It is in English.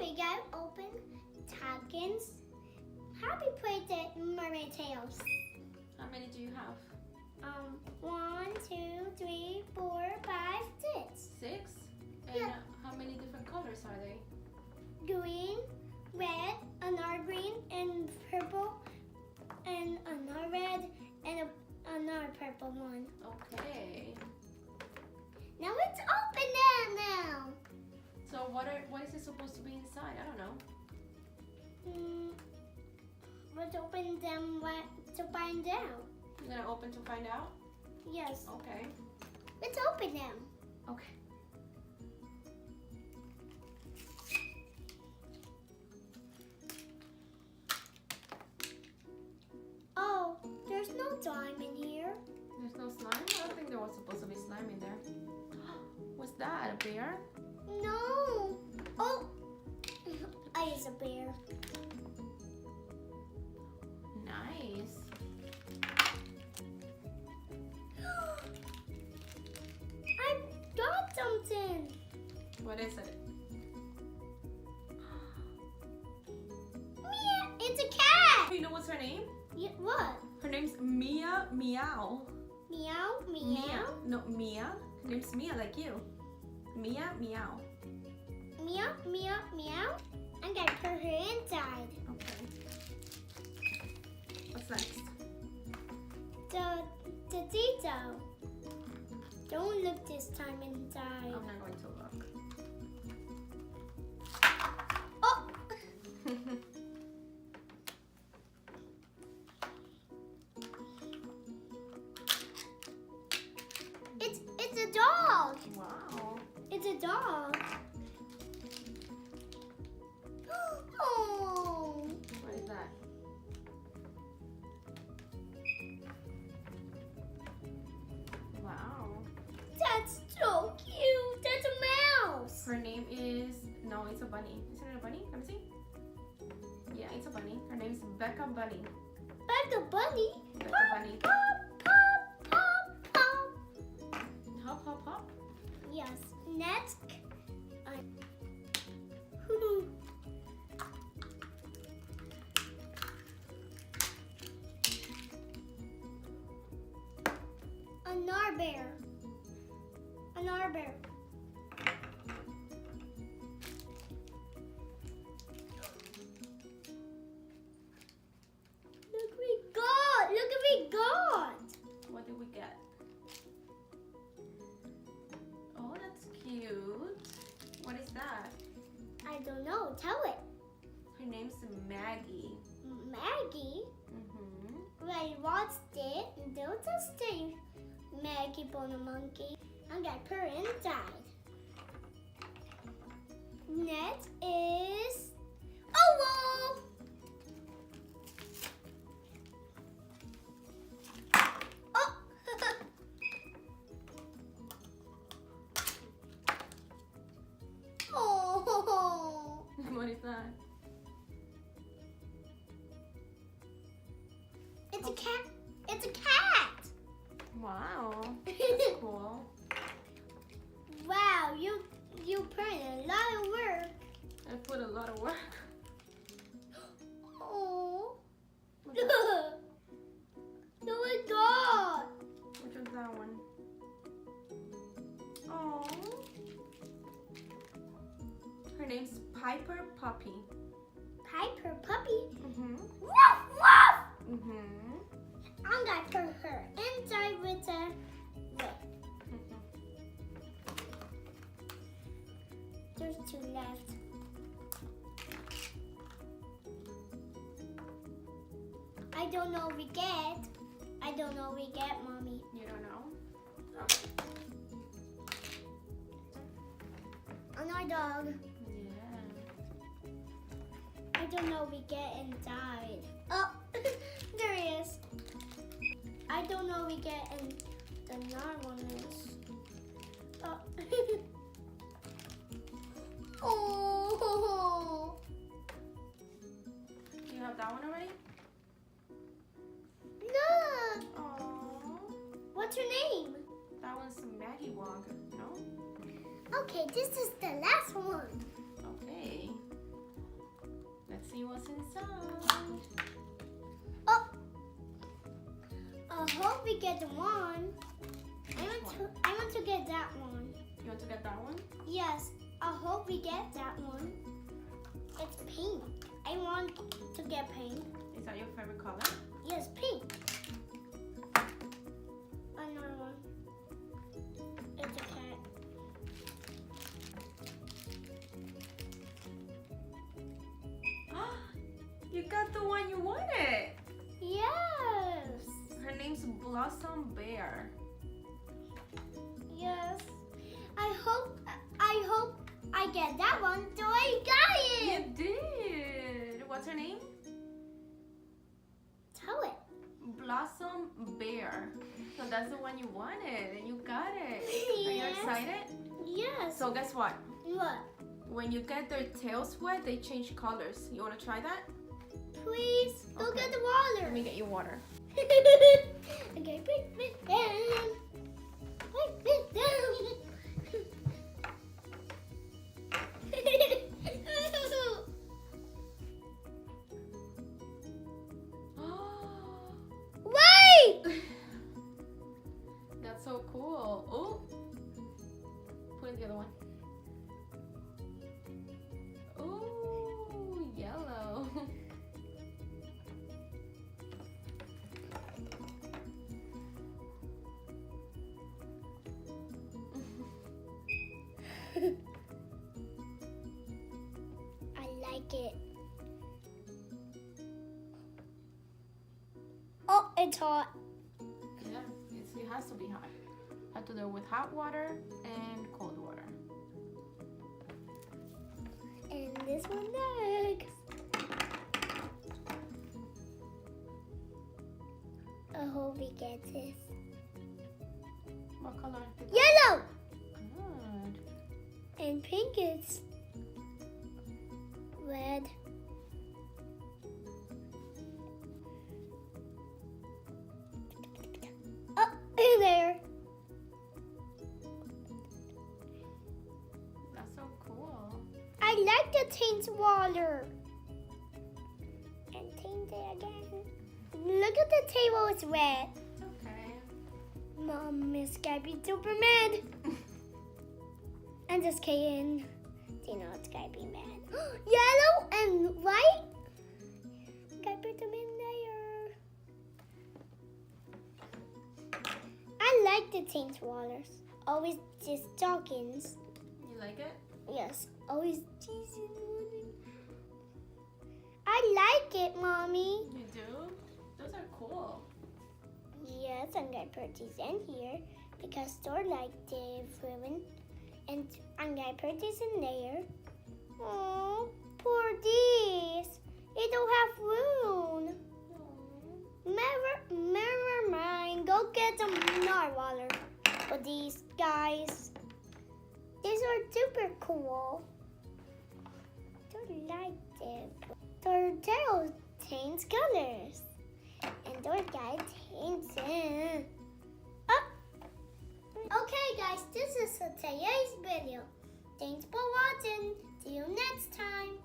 we got open Shopkins. Happy birthday, Mermaid tails. How many do you have? 1, 2, 3, 4, 5, 6. 6? And Yeah. how many different colors are they? Green, red, another green, and purple, and another red, and another purple one. Okay. Now let's open that now. So what is it supposed to be inside? I don't know. Let's open them to find out. You're gonna open to find out? Yes. Okay. Let's open them. Okay. Oh, there's no slime in here. There's no slime? I don't think there was supposed to be slime in there. What's that? A bear? No. Oh, I is a bear. Nice. I got something. What is it? Mia, it's a cat. You know what's her name? Yeah, what? Her name's Mia Meow. Meow, meow. Mia. No, Mia. Her name's Mia, like you. Mia Meow. Meow, meow, meow. I'm gonna put her inside. Okay. What's next? The detail. Don't look this time inside. I'm not going to look. Oh! It's a dog. Wow. It's a dog. Oh. What is that? Wow. That's so cute. That's a mouse. Her name is... No, it's a bunny. Isn't it a bunny? Let me see. Yeah, it's a bunny. Her name's Becca Bunny. Becca Bunny. Becca Bunny. Pop, pop, pop, pop. Hop, hop, hop. Yes. Next. Another bear. Another bear. Look what we got. Look what we got. What did we get? Oh, that's cute. What is that? I don't know. Tell it. Her name's Maggie. Maggie. Wait, what's it? Don't just say Maggie for the monkey. I'm gonna put her inside. Next is Owl. Oh. Oh. What is that? It's a cat. It's a cat. Wow. That's cool. Wow, you put in a lot of work. I put a lot of work. Oh. What's that? No, my God. Which one's that one? Oh. Her name's Piper Puppy. Piper Puppy. Mhm. Woof, woof. Mhm. I'm gonna put her inside with a whip. There's 2 left. I don't know we get. I don't know we get, Mommy. You don't know? Another dog. Yeah. I don't know we get inside. Oh, there he is. I don't know we get in the another one is. Oh. Oh. Do you have that one already? Look. Oh. What's her name? That one's Maggie Wog, no? Okay, this is the last one. Okay. see what's inside. Oh! I hope we get one. I want to get that one. You want to get that one? Yes, I hope we get that one. It's pink. I want to get pink. Is that your favorite color? Yes, pink. Another one. It's a cat. You got the one you wanted. Yes. Her name's Blossom Bear. Yes. I hope I get that one. So I got You it. did. What's her name? Tell it. Blossom Bear. So that's the one you wanted and you got it. Are you Yes. excited? Yes. So guess what? What? When you get their tails wet, they change colors. You want to try that? Please go Okay. get the water. Let me get you water. Okay, put it down. Put it down. Wait! That's so cool. Oh, put in the other one. Oh, yellow. I like it. Oh, it's hot. Yeah, it has to be hot. Have to do it with hot water and cold water. And this one next. I hope we get this. What color? Yellow! Good. And pink is red. Oh, there. That's so cool. I like the taint water. And taint it again. Look at the table, it's red. It's okay. Mom is gonna be Superman. I'm just kidding. You know it's gonna be mad. Yellow and white. Gotta put them in there. I like the taint waters. Always just Shopkins. You like it? Yes, always teasing. I like it, Mommy. You do? Those are cool. Yes, I'm gonna put these in here because store like different. And I'm gonna put this in there. Oh, poor these. They don't have room. Never mind. Go get some water for these guys. These are super cool. Don't like them. Their tail change colors. And their guy changes. Oh. Okay guys, this is today's video. Thanks for watching. See you next time.